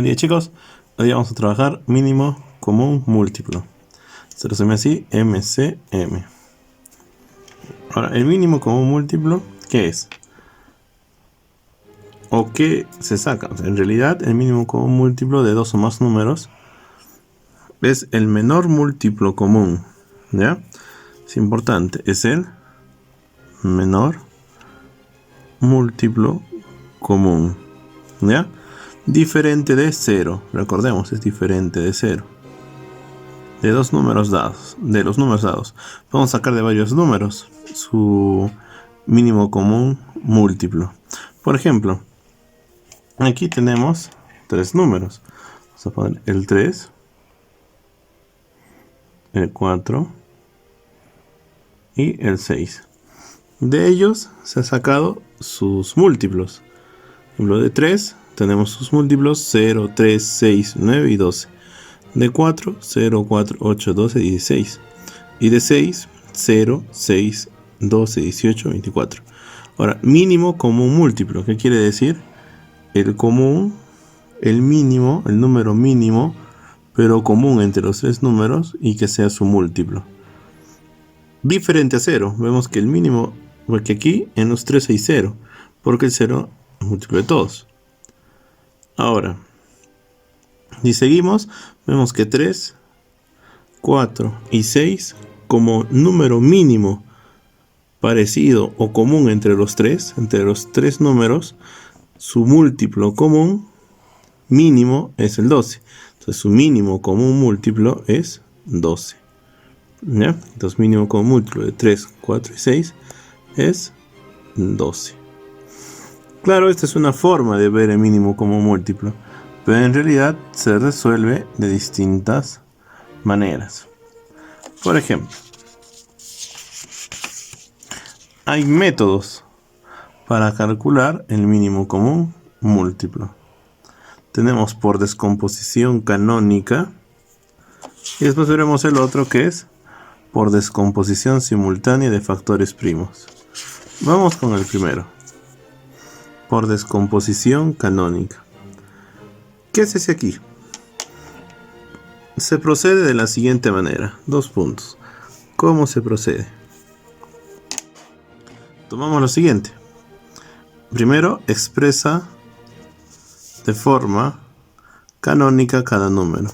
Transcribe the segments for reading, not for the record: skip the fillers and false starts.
Buen día, chicos. Hoy vamos a trabajar mínimo común múltiplo. Se resume así, MCM. Ahora, el mínimo común múltiplo, ¿qué es? ¿O qué se saca? O sea, en realidad, el mínimo común múltiplo de dos o más números es el menor múltiplo común, ¿ya? Es importante, es el menor múltiplo común, ¿ya? Diferente de 0, recordemos, es diferente de 0. De dos números dados, de los números dados, vamos a sacar de varios números su mínimo común múltiplo. Por ejemplo, aquí tenemos tres números. Vamos a poner el 3, el 4 y el 6. De ellos se ha sacado sus múltiplos. Por ejemplo, de 3 tenemos sus múltiplos 0, 3, 6, 9 y 12. De 4, 0, 4, 8, 12, 16. Y de 6, 0, 6, 12, 18, 24. Ahora, mínimo común múltiplo. ¿Qué quiere decir? El común, el mínimo, el número mínimo, pero común entre los tres números y que sea su múltiplo. Diferente a 0. Vemos que el mínimo, porque aquí en los 3 hay 0, porque el 0 es múltiplo de todos. Ahora, si seguimos, vemos que 3, 4 y 6 como número mínimo parecido o común entre los tres números, su múltiplo común mínimo es el 12. Entonces su mínimo común múltiplo es 12. ¿Ya? Entonces mínimo común múltiplo de 3, 4 y 6 es 12. Claro, esta es una forma de ver el mínimo común múltiplo, pero en realidad se resuelve de distintas maneras. Por ejemplo, hay métodos para calcular el mínimo común múltiplo. Tenemos por descomposición canónica y después veremos el otro que es por descomposición simultánea de factores primos. Vamos con el primero. Por descomposición canónica. ¿Qué es ese aquí? Se procede de la siguiente manera. 2 puntos. ¿Cómo se procede? Tomamos lo siguiente. Primero, expresa de forma canónica cada número.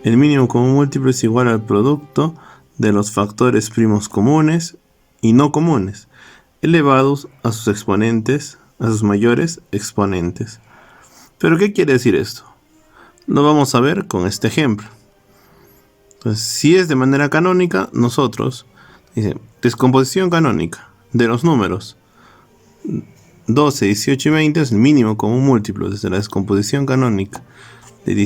El mínimo común múltiplo es igual al producto de los factores primos comunes y no comunes, elevados a sus exponentes, a sus mayores exponentes. ¿Pero qué quiere decir esto? Lo vamos a ver con este ejemplo. Entonces, si es de manera canónica, nosotros, dice, descomposición canónica de los números 12, 18 y 20 es el mínimo común múltiplo desde la descomposición canónica de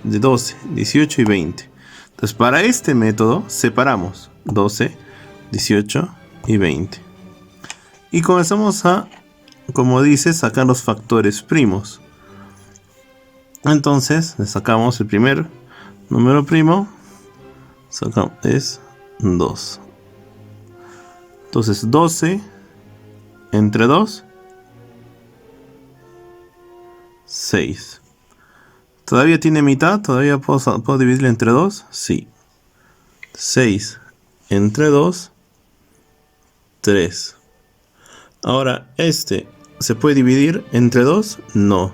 12, 18 y 20. Entonces, para este método separamos 12, 18 y 20. Y comenzamos a, como dice, sacar los factores primos. Entonces, le sacamos el primer número primo, es 2. Entonces, 12 entre 2, 6. ¿Todavía tiene mitad? ¿Todavía puedo dividirlo entre 2? Sí. 6 entre 2, 3. Ahora, ¿este se puede dividir entre 2? No.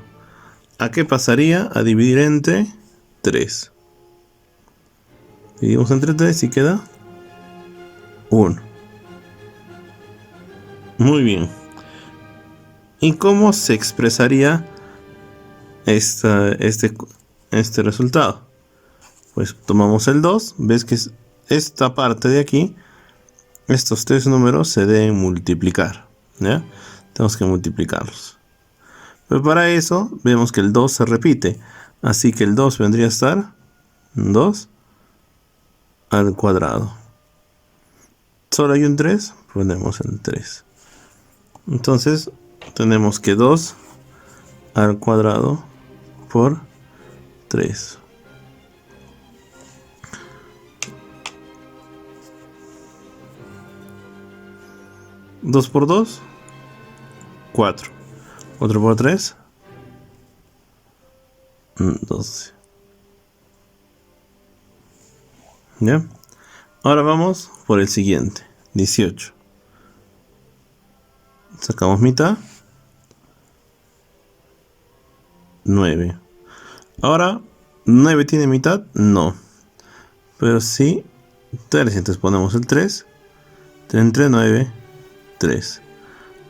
¿A qué pasaría? A dividir entre 3. Dividimos entre 3 y queda 1. Muy bien. ¿Y cómo se expresaría este resultado? Pues tomamos el 2. Ves que esta parte de aquí, estos tres números se deben multiplicar, ¿ya? Tenemos que multiplicarlos. Pero para eso vemos que el 2 se repite. Así que el 2 vendría a estar 2 al cuadrado. Solo hay un 3, ponemos el 3. Entonces tenemos que 2 al cuadrado por 3. ¿2 por 2? 4. 4 por 3. 12. ¿Ya? Ahora vamos por el siguiente, 18. Sacamos mitad. 9. Ahora, ¿9 tiene mitad? No. Pero sí 3. Entonces ponemos el 3. Entre 9, 3.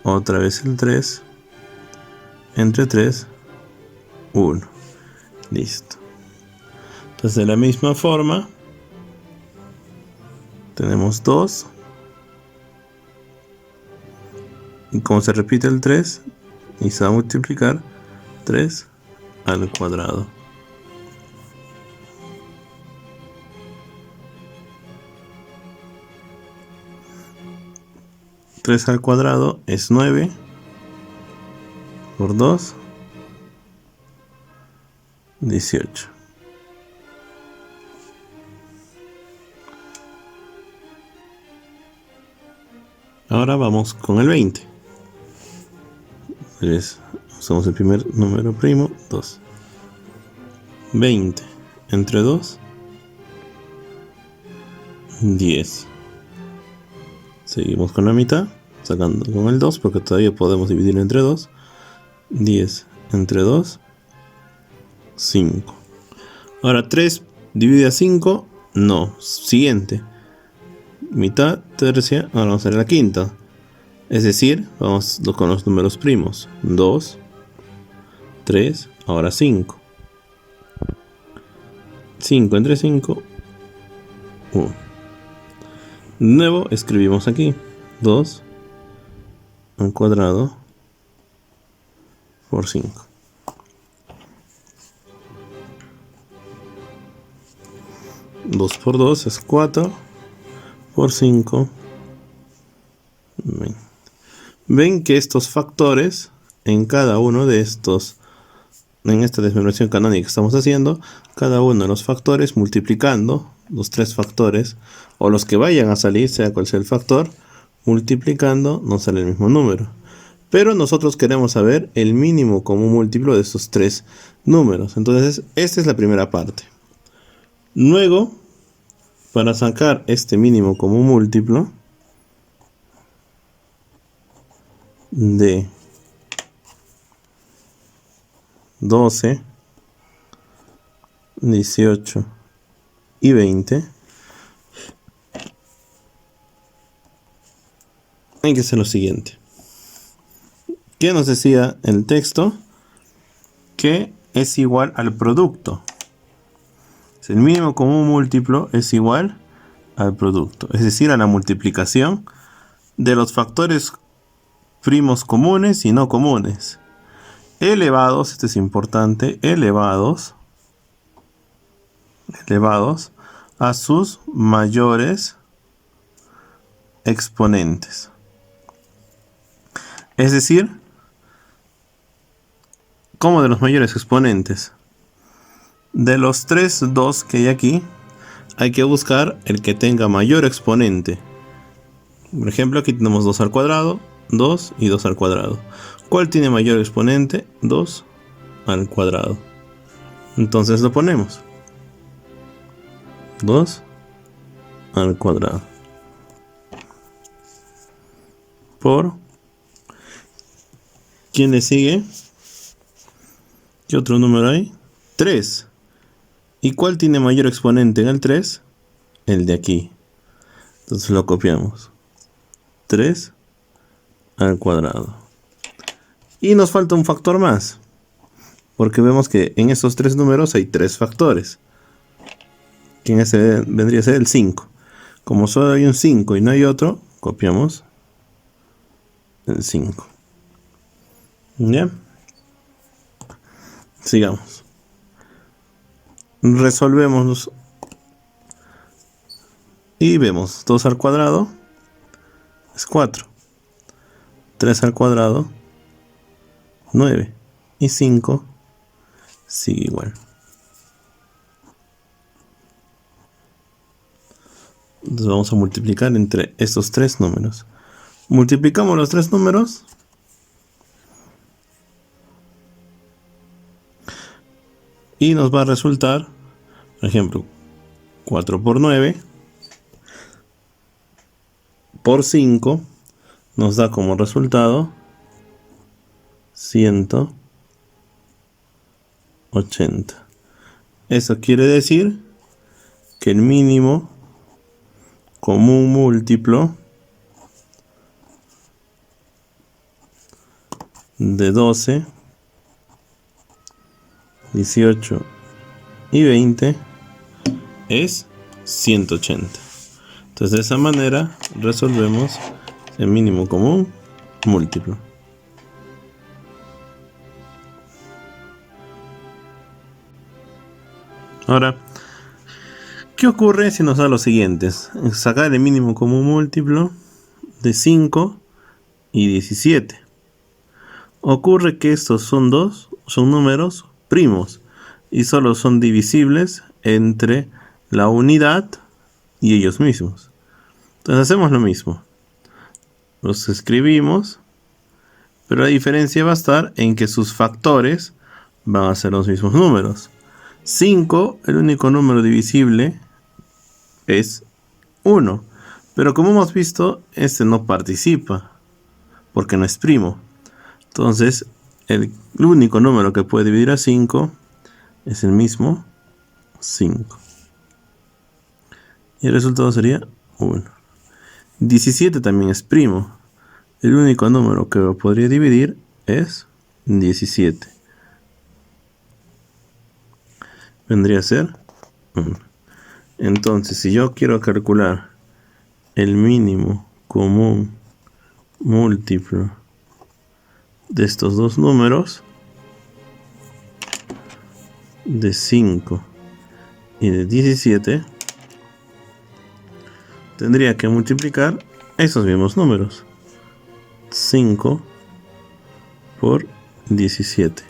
Otra vez el 3. Entre 3, 1. Listo. Entonces de la misma forma, tenemos 2. Y como se repite el 3, y se va a multiplicar 3 al cuadrado. 3 al cuadrado es 9 por 2, 18. Ahora vamos con el 20. Usamos el primer número primo, 2. 20 entre 2, 10. Seguimos con la mitad, sacando con el 2, porque todavía podemos dividir entre 2. 10 entre 2, 5. Ahora 3 divide a 5, no. Siguiente. Mitad, tercia, ahora vamos a hacer la quinta. Es decir, vamos con los números primos. 2, 3, ahora 5. 5 entre 5, 1. De nuevo escribimos aquí 2 al cuadrado por 5. Dos por 2 es 4 por 5. 20. Ven que estos factores en cada uno de estos, en esta desmembración canónica que estamos haciendo, cada uno de los factores multiplicando los 3 factores o los que vayan a salir, sea cual sea el factor, multiplicando nos sale el mismo número. Pero nosotros queremos saber el mínimo común múltiplo de estos 3 números. Entonces, esta es la primera parte. Luego, para sacar este mínimo común múltiplo de 12, 18 y 20, hay que hacer lo siguiente. ¿Qué nos decía el texto? Que es igual al producto. El mínimo común múltiplo es igual al producto, es decir, a la multiplicación de los factores primos comunes y no comunes, elevados, esto es importante, elevados a sus mayores exponentes. Es decir, ¿cómo de los mayores exponentes? De los 3 2 que hay aquí, hay que buscar el que tenga mayor exponente. Por ejemplo, aquí tenemos 2 al cuadrado, 2 y 2 al cuadrado. ¿Cuál tiene mayor exponente? 2 al cuadrado. Entonces lo ponemos. 2 al cuadrado. Por... ¿quién le sigue? ¿Qué otro número hay? 3. ¿Y cuál tiene mayor exponente en el 3? El de aquí. Entonces lo copiamos. 3 al cuadrado. Y nos falta un factor más. Porque vemos que en estos 3 números hay 3 factores. Que en ese vendría a ser el 5. Como solo hay un 5 y no hay otro, copiamos el 5. ¿Ya? Sigamos. Resolvemos y vemos 2 al cuadrado es 4, 3 al cuadrado 9 y 5 sigue igual. Entonces vamos a multiplicar entre estos 3 números. Multiplicamos los 3 números Y nos va a resultar, por ejemplo, 4 por 9 por 5 nos da como resultado 180. Eso quiere decir que el mínimo común múltiplo de 12, 18 y 20 es 180. Entonces, de esa manera resolvemos el mínimo común múltiplo. Ahora, ¿qué ocurre si nos da los siguientes? Sacar el mínimo común múltiplo de 5 y 17. Ocurre que estos son números primos y solo son divisibles entre la unidad y ellos mismos. Entonces hacemos lo mismo. Los escribimos, pero la diferencia va a estar en que sus factores van a ser los mismos números. 5, el único número divisible es 1, pero como hemos visto, este no participa porque no es primo. Entonces, el único número que puede dividir a 5 es el mismo 5. Y el resultado sería 1. 17 también es primo. El único número que lo podría dividir es 17. Vendría a ser 1. Entonces, si yo quiero calcular el mínimo común múltiplo de estos dos números, de 5 y de 17, tendría que multiplicar esos mismos números. 5 por 17.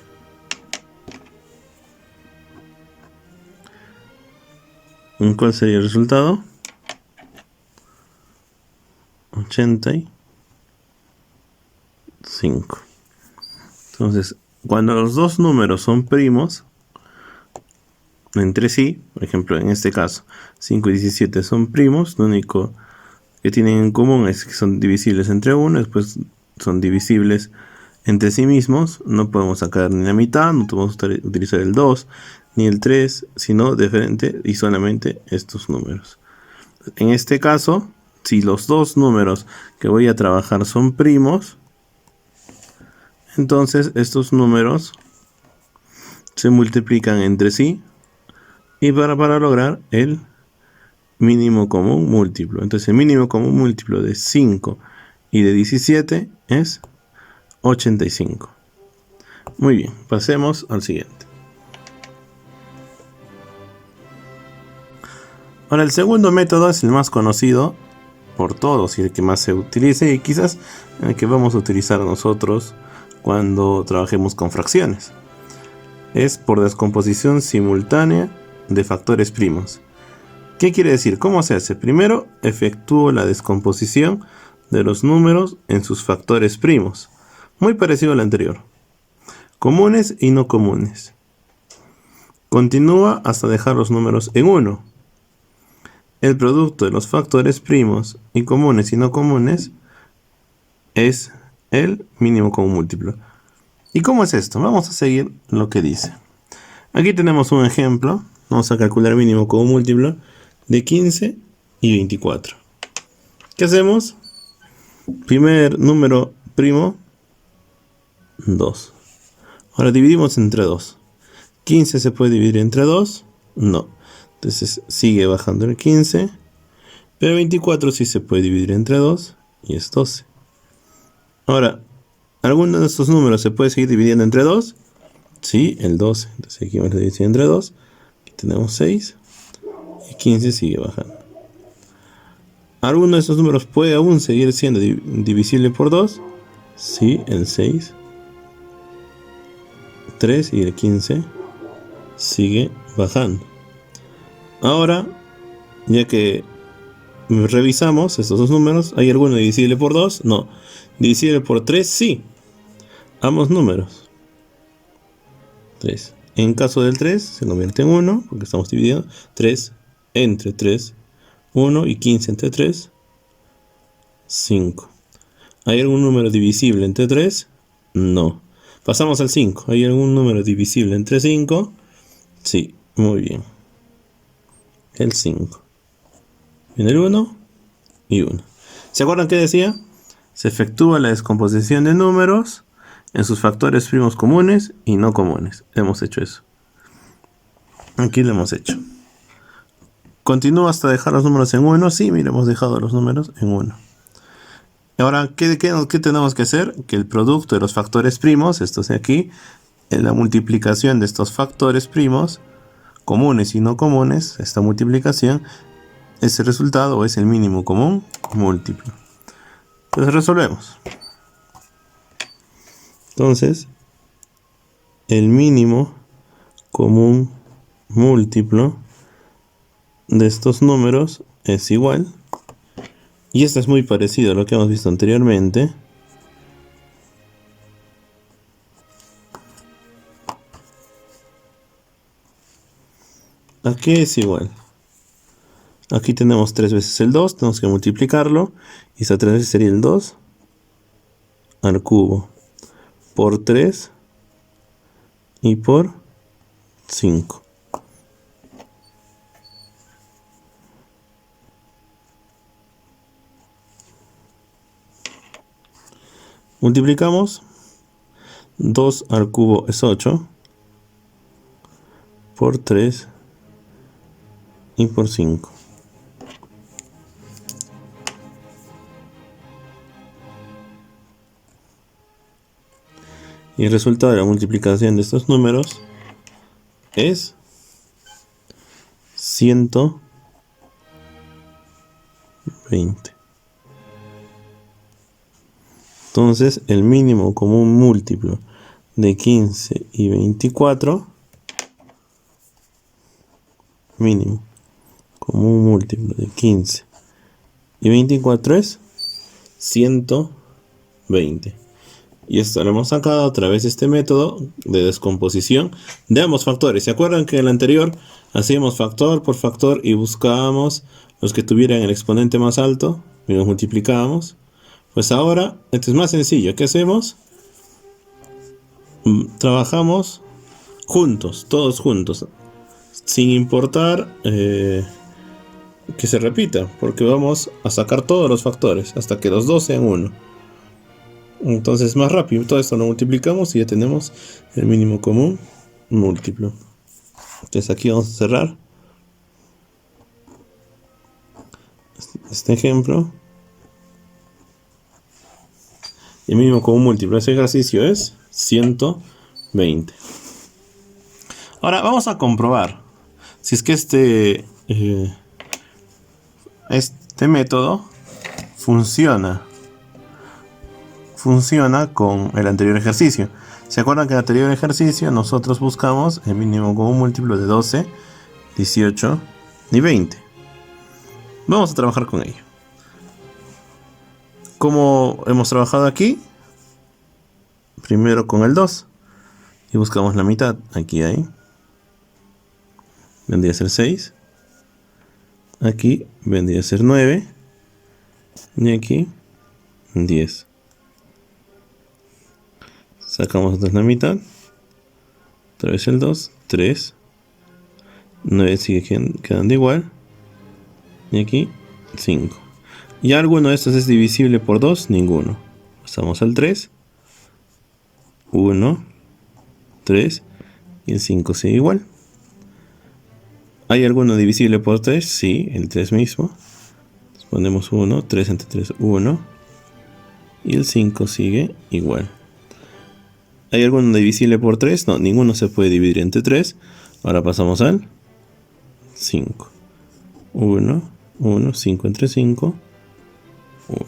¿Cuál sería el resultado? 85. Entonces, cuando los dos números son primos entre sí, por ejemplo, en este caso, 5 y 17 son primos, lo único que tienen en común es que son divisibles entre 1, después son divisibles entre sí mismos, no podemos sacar ni la mitad, no podemos utilizar el 2 ni el 3, sino de frente y solamente estos números. En este caso, si los dos números que voy a trabajar son primos, entonces estos números se multiplican entre sí y para lograr el mínimo común múltiplo. Entonces el mínimo común múltiplo de 5 y de 17 es 85. Muy bien, pasemos al siguiente. Ahora, el segundo método es el más conocido por todos y el que más se utiliza y quizás el que vamos a utilizar nosotros cuando trabajemos con fracciones. Es por descomposición simultánea de factores primos. ¿Qué quiere decir? ¿Cómo se hace? Primero efectúo la descomposición de los números en sus factores primos. Muy parecido al anterior. Comunes y no comunes. Continúa hasta dejar los números en 1. El producto de los factores primos y comunes y no comunes es el mínimo común múltiplo. ¿Y cómo es esto? Vamos a seguir lo que dice. Aquí tenemos un ejemplo. Vamos a calcular el mínimo común múltiplo de 15 y 24. ¿Qué hacemos? Primer número primo, 2. Ahora dividimos entre 2. 15 se puede dividir entre 2, no. Entonces sigue bajando el 15, pero 24 sí se puede dividir entre 2 y es 12. Ahora, ¿alguno de estos números se puede seguir dividiendo entre 2? Sí, el 12. Entonces aquí vamos a dividir entre 2. Aquí tenemos 6 y 15 sigue bajando. ¿Alguno de estos números puede aún seguir siendo divisible por 2? Sí, el 6, 3 y el 15 sigue bajando. Ahora, ya que revisamos estos dos números, ¿hay alguno divisible por 2? No. ¿Divisible por 3? Sí. Ambos números. 3. En caso del 3 se convierte en 1, porque estamos dividiendo 3 entre 3, 1 y 15 entre 3, 5. ¿Hay algún número divisible entre 3? No. Pasamos al 5. ¿Hay algún número divisible entre 5? Sí, muy bien. El 5. Viene el 1 y 1. ¿Se acuerdan qué decía? Se efectúa la descomposición de números en sus factores primos comunes y no comunes. Hemos hecho eso. Aquí lo hemos hecho. ¿Continúa hasta dejar los números en 1? Sí, mira, hemos dejado los números en 1. Ahora, ¿qué tenemos que hacer? Que el producto de los factores primos, estos de aquí, en la multiplicación de estos factores primos, comunes y no comunes, esta multiplicación, ese resultado es el mínimo común múltiplo. Entonces resolvemos. Entonces, el mínimo común múltiplo de estos números es igual, y esto es muy parecido a lo que hemos visto anteriormente, ¿a qué es igual? Aquí tenemos 3 veces el 2, tenemos que multiplicarlo, y esta 3 veces sería el 2 al cubo por 3 y por 5. Multiplicamos, 2 al cubo es 8, por 3 y por 5. Y el resultado de la multiplicación de estos números es 120. Entonces, el mínimo común múltiplo de 15 y 24, mínimo común múltiplo de 15 y 24 es 120. Y esto lo hemos sacado a través de este método de descomposición de ambos factores. ¿Se acuerdan que en el anterior hacíamos factor por factor y buscábamos los que tuvieran el exponente más alto y los multiplicábamos? Pues ahora esto es más sencillo. ¿Qué hacemos? Trabajamos juntos, todos juntos, sin importar que se repita, porque vamos a sacar todos los factores hasta que los dos sean 1. Entonces más rápido, todo esto lo multiplicamos y ya tenemos el mínimo común múltiplo. Entonces aquí vamos a cerrar este ejemplo. El mínimo común múltiplo de ese ejercicio es 120. Ahora vamos a comprobar si es que este método funciona con el anterior ejercicio. ¿Se acuerdan que en el anterior ejercicio nosotros buscamos el mínimo común múltiplo de 12, 18 y 20? Vamos a trabajar con ello. Como hemos trabajado aquí, primero con el 2 y buscamos la mitad. Aquí hay, vendría a ser 6, aquí vendría a ser 9 y aquí 10. Sacamos la mitad, otra vez el 2, 3, 9 sigue quedando igual, y aquí 5. ¿Y alguno de estos es divisible por 2? Ninguno. Pasamos al 3, 1, 3, y el 5 sigue igual. ¿Hay alguno divisible por 3? Sí, el 3 mismo. Entonces ponemos 1, 3 entre 3, 1, y el 5 sigue igual. ¿Hay alguno divisible por 3? No, ninguno se puede dividir entre 3. Ahora pasamos al 5. 1, 1, 5 entre 5, 1.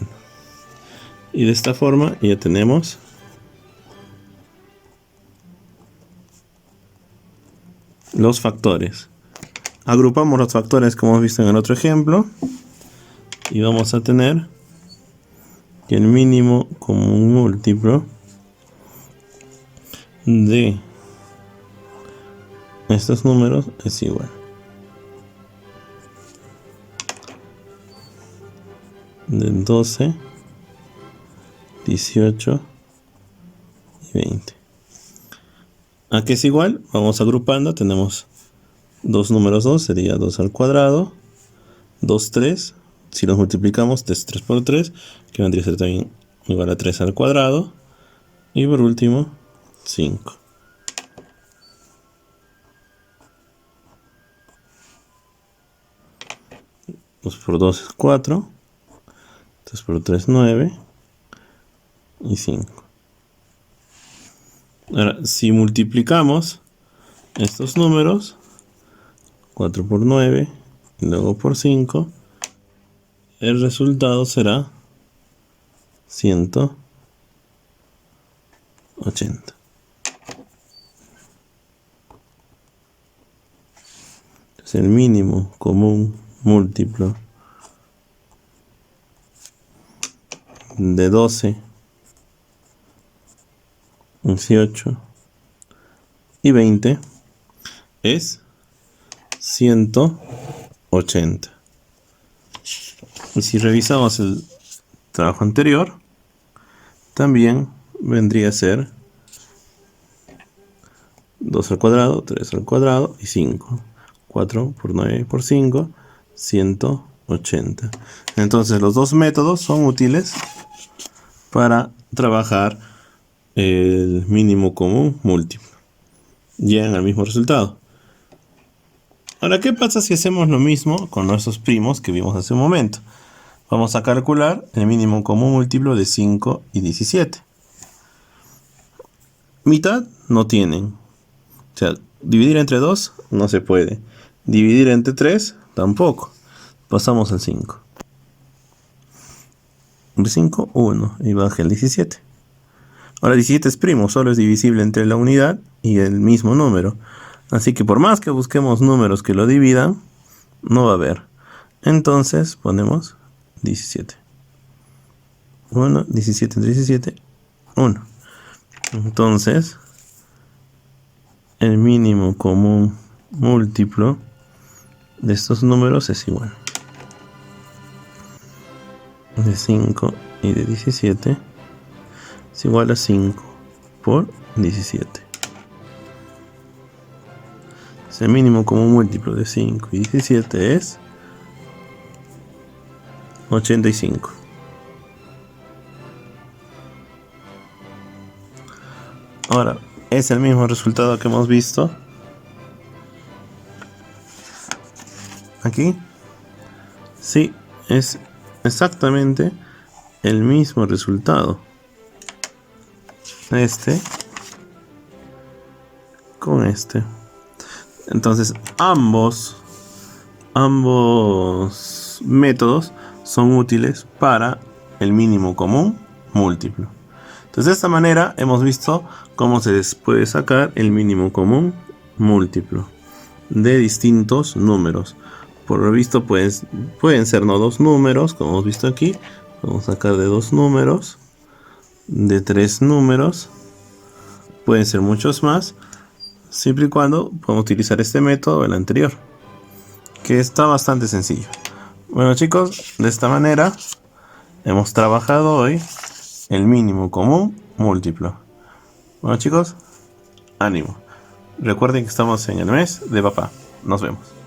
Y de esta forma ya tenemos los factores. Agrupamos los factores como hemos visto en el otro ejemplo. Y vamos a tener que el mínimo común múltiplo de estos números es igual. De 12, 18 y 20. ¿A qué es igual? Vamos agrupando. Tenemos dos números 2, sería 2 al cuadrado. 2, 3. Si los multiplicamos, es 3 por 3, que vendría a ser también igual a 3 al cuadrado. Y por último, 5. 2 por 2 es 4. 3 por 3, 9. Y 5. Ahora, si multiplicamos estos números, 4 por 9 y luego por 5, el resultado será 180. Entonces el mínimo común múltiplo de 12, 18 y 20 es 180. Y si revisamos el trabajo anterior, también vendría a ser 2 al cuadrado, 3 al cuadrado y 5. 4 por 9 por 5, 180. Entonces los dos métodos son útiles para trabajar el mínimo común múltiplo. Llegan al mismo resultado. Ahora, ¿qué pasa si hacemos lo mismo con nuestros primos que vimos hace un momento? Vamos a calcular el mínimo común múltiplo de 5 y 17. Mitad no tienen. O sea, dividir entre 2 no se puede. Dividir entre 3 tampoco. Pasamos al 5. El 5, 1 y baja el 17. Ahora 17 es primo, solo es divisible entre la unidad y el mismo número. Así que por más que busquemos números que lo dividan, no va a haber. Entonces ponemos 17. 1, 17 entre 17, 1. Entonces, el mínimo común múltiplo de estos números es igual. De 5 y de 17 es igual a 5 por 17. El mínimo común múltiplo de 5 y 17 es 85. Ahora, ¿es el mismo resultado que hemos visto aquí? Sí, es exactamente el mismo resultado. Este con este. Entonces ambos métodos son útiles para el mínimo común múltiplo. Entonces de esta manera hemos visto cómo se puede sacar el mínimo común múltiplo de distintos números. Por lo visto pueden ser no dos números, como hemos visto aquí. Vamos a sacar de 2 números, de 3 números. Pueden ser muchos más, siempre y cuando podamos utilizar este método o el anterior, que está bastante sencillo. Bueno chicos, de esta manera hemos trabajado hoy el mínimo común múltiplo. Bueno chicos, ánimo. Recuerden que estamos en el mes de papá. Nos vemos.